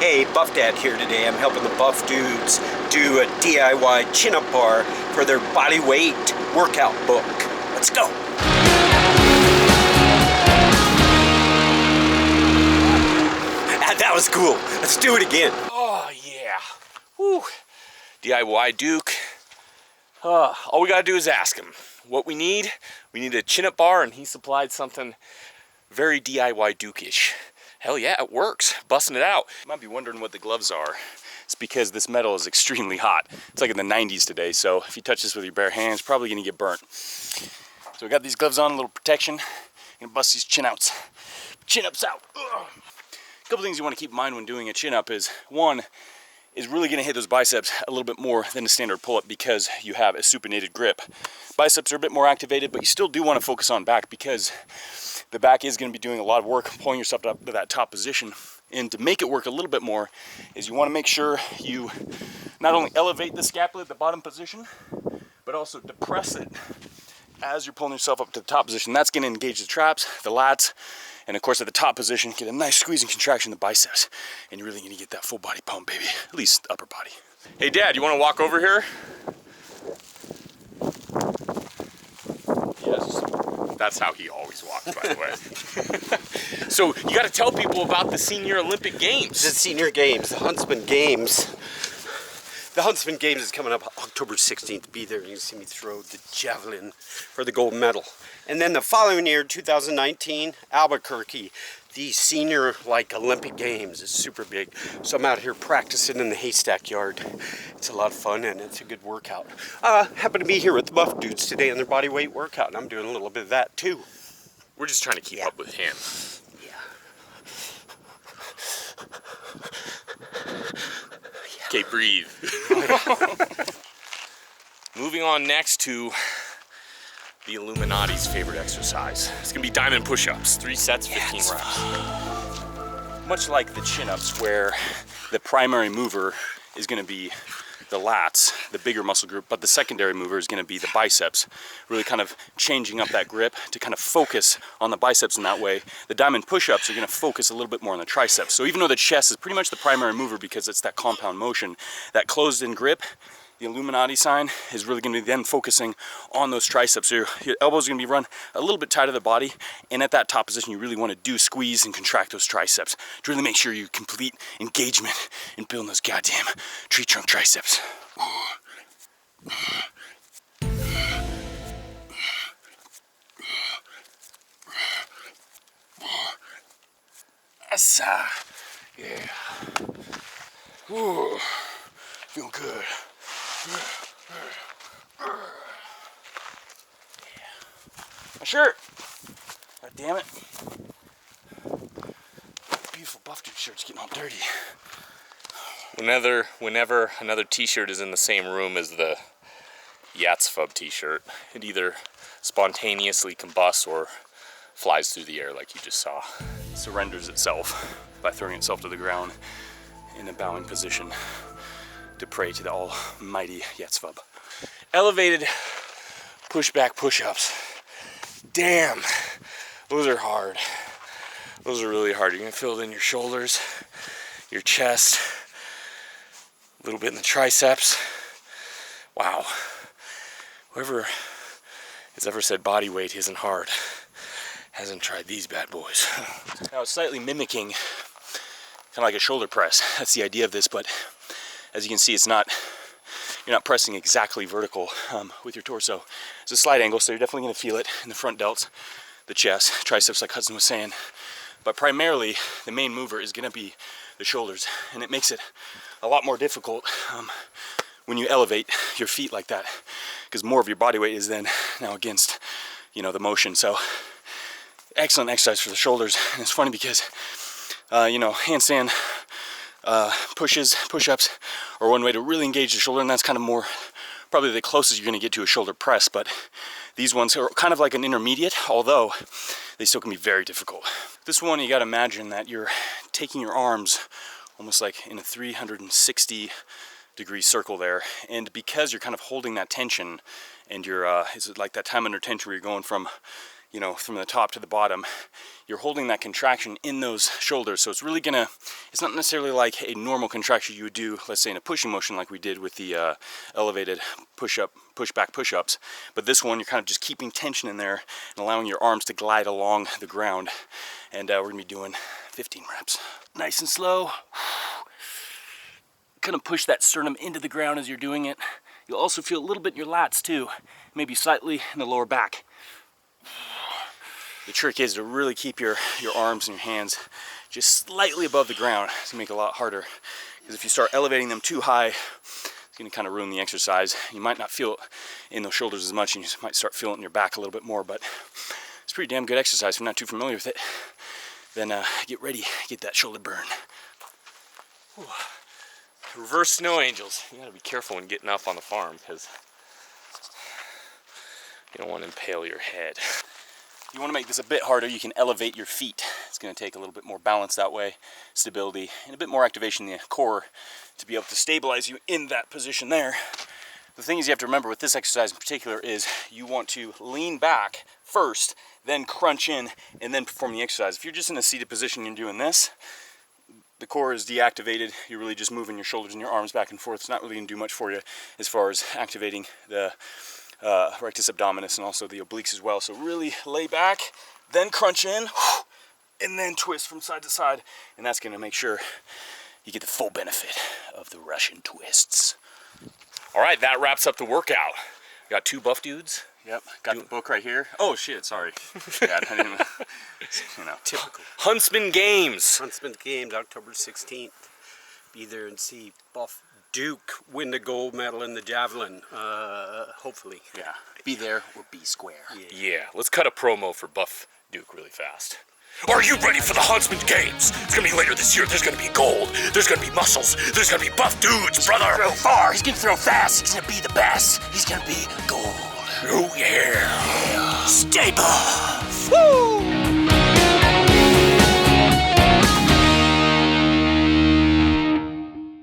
Hey, Buff Dad here today. I'm helping the buff dudes do a DIY chin-up bar for their Bodyweight Workout book. Let's go. That was cool. Let's do it again. Oh, yeah. Woo. DIY Duke. All we gotta do is ask him what we need. We need a chin-up bar, and he supplied something very DIY Duke-ish. Hell yeah, it works. Busting it out. You might be wondering what the gloves are. It's because this metal is extremely hot. It's like in the 90s today, so if you touch this with your bare hands, probably gonna get burnt. So we got these gloves on, a little protection. Gonna bust these chin-ups out. Ugh. A couple things you want to keep in mind when doing a chin-up is, one, is really going to hit those biceps a little bit more than a standard pull-up because you have a supinated grip. Biceps are a bit more activated, but you still do want to focus on back because the back is going to be doing a lot of work pulling yourself up to that top position. And to make it work a little bit more is you want to make sure you not only elevate the scapula at the bottom position, but also depress it as you're pulling yourself up to the top position. That's going to engage the traps, the lats, and of course at the top position, get a nice squeeze and contraction in the biceps. And you're really gonna get that full body pump, baby. At least upper body. Hey Dad, you wanna walk over here? Yes. That's how he always walks, by the way. So you gotta tell people about the Senior Olympic Games. The Senior Games, the Huntsman Games. The Huntsman Games is coming up October 16th. Be there. You can see me throw the javelin for the gold medal. And then the following year, 2019, Albuquerque, the Senior Olympic Games is super big. So I'm out here practicing in the haystack yard. It's a lot of fun and it's a good workout. Happen to be here with the buff dudes today on their bodyweight workout, and I'm doing a little bit of that too. We're just trying to keep up with him. Okay, breathe. Moving on next to the Illuminati's favorite exercise. It's gonna be diamond push-ups, 3 sets, 15 reps. Much like the chin-ups where the primary mover is gonna be the lats, the bigger muscle group, but the secondary mover is gonna be the biceps, really kind of changing up that grip to kind of focus on the biceps in that way. The diamond push-ups are gonna focus a little bit more on the triceps. So even though the chest is pretty much the primary mover because it's that compound motion, that closed-in grip, the Illuminati sign is really gonna be then focusing on those triceps. So your elbows are gonna be run a little bit tight of the body, and at that top position, you really wanna squeeze and contract those triceps to really make sure you complete engagement in building those goddamn tree trunk triceps. Assa. Yeah. Ooh, feel good. My shirt. God damn it. Beautiful buff dude shirt's getting all dirty. Whenever another t-shirt is in the same room as the DaSilva t-shirt, it either spontaneously combusts or flies through the air like you just saw. It surrenders itself by throwing itself to the ground in a bowing position to pray to the almighty DaSilva. Elevated pushback push-ups. Damn, those are hard. Those are really hard. You're gonna feel it in your shoulders, your chest, a little bit in the triceps. Wow. Whoever has ever said body weight isn't hard hasn't tried these bad boys. Now it's slightly mimicking kind of like a shoulder press. That's the idea of this, but as you can see, you're not pressing exactly vertical with your torso. It's a slight angle, so you're definitely gonna feel it in the front delts, the chest, triceps like Hudson was saying. But primarily, the main mover is gonna be the shoulders, and it makes it a lot more difficult when you elevate your feet like that, because more of your body weight is then now against, the motion. So excellent exercise for the shoulders. And it's funny because, handstand push-ups are one way to really engage the shoulder, and that's kind of more probably the closest you're going to get to a shoulder press. But these ones are kind of like an intermediate, although they still can be very difficult. This one, you got to imagine that you're taking your arms almost like in a 360-degree circle there, and because you're kind of holding that tension, and you're it's like that time under tension where you're going from you know, from the top to the bottom, you're holding that contraction in those shoulders. So it's really gonna, it's not necessarily like a normal contraction you would do, let's say in a pushing motion like we did with the elevated push-up, push-back push-ups. But this one, you're kind of just keeping tension in there and allowing your arms to glide along the ground. And we're gonna be doing 15 reps. Nice and slow. Kind of push that sternum into the ground as you're doing it. You'll also feel a little bit in your lats too, maybe slightly in the lower back. The trick is to really keep your arms and your hands just slightly above the ground. It's gonna make it a lot harder, because if you start elevating them too high, it's gonna kind of ruin the exercise. You might not feel it in those shoulders as much, and you might start feeling it in your back a little bit more, but it's a pretty damn good exercise. If you're not too familiar with it, then get ready, get that shoulder burn. Whew. Reverse snow angels. You gotta be careful when getting up on the farm, because you don't want to impale your head. If you want to make this a bit harder, you can elevate your feet. It's going to take a little bit more balance that way, stability, and a bit more activation in the core to be able to stabilize you in that position there. The thing is, you have to remember with this exercise in particular is you want to lean back first, then crunch in, and then perform the exercise. If you're just in a seated position and you're doing this, the core is deactivated. You're really just moving your shoulders and your arms back and forth. It's not really going to do much for you as far as activating the rectus abdominis and also the obliques as well. So really lay back, then crunch in, and then twist from side to side. And that's going to make sure you get the full benefit of the Russian twists. All right, that wraps up the workout. We got 2 buff dudes. Yep, got the book right here. Oh shit, sorry. Yeah, I didn't, you know. Typical. Huntsman Games. Huntsman Games, October 16th. Be there and see Buff Duke win the gold medal in the javelin, hopefully. Yeah, be there or be square. Yeah, let's cut a promo for Buff Duke really fast. Are you ready for the Huntsman Games? It's gonna be later this year. There's gonna be gold. There's gonna be muscles. There's gonna be buff dudes, brother. He's gonna throw far. He's gonna throw fast. He's gonna be the best. He's gonna be gold. Oh yeah. Stay buff. Woo!